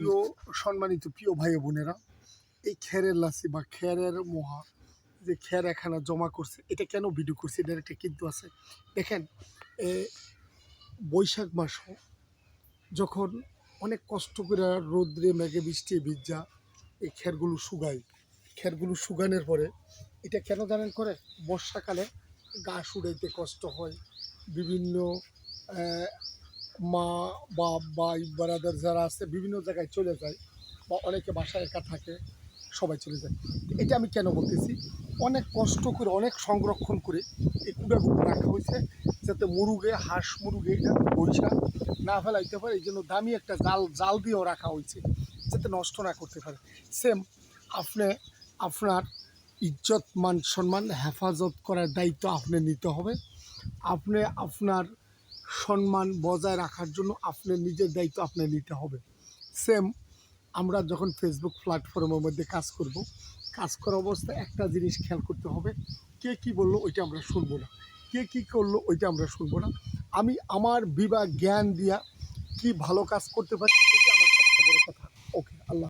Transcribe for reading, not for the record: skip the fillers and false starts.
প্রিয় সম্মানিত প্রিয় ভাই বোনেরা, এই খেরের লাসি বা খেরের মহা যে খের এখানে জমা করছে, এটা কেন ভিডিও করছে এটার একটা কিন্তু আছে। দেখেন, বৈশাখ মাস যখন অনেক কষ্ট করে রোদ্রে মেঘে বৃষ্টি ভিজা এই খেরগুলো শুকায়, খেরগুলো শুকানোর পরে এটা কেন জানেন করে, বর্ষাকালে গা শুকাইতে কষ্ট হয়। বিভিন্ন মা বাপ ভাই ব্রাদার যারা আছে বিভিন্ন জায়গায় চলে যায়, বা অনেকে বাসায় একা থাকে, সবাই চলে যায়। এটা আমি কেন বলতেছি, অনেক কষ্ট করে অনেক সংরক্ষণ করে এই কুড়াগুলো রাখা হয়েছে, যাতে মুরুগে হাঁস মুরুগে এটা বৈশা না ফেলাইতে পারে। এই জন্য দামি একটা জাল জাল দিয়েও রাখা হয়েছে, যাতে নষ্ট না করতে পারে। সেম আপনি আপনার ইজ্জত মান সম্মান হেফাজত করার দায়িত্ব আপনি নিতে হবে। আপনি আপনার সম্মান বজায় রাখার জন্য আপনার নিজের দায়িত্ব আপনি নিতে হবে। সেম আমরা যখন ফেসবুক প্ল্যাটফর্মের মধ্যে কাজ করব, কাজ করা অবস্থায় একটা জিনিস খেয়াল করতে হবে, কে কী বললো ওইটা আমরা শুনবো না, কে কী করলো ওইটা আমরা শুনবো না। আমি আমার বিভাগ জ্ঞান দিয়া কি ভালো কাজ করতে পারি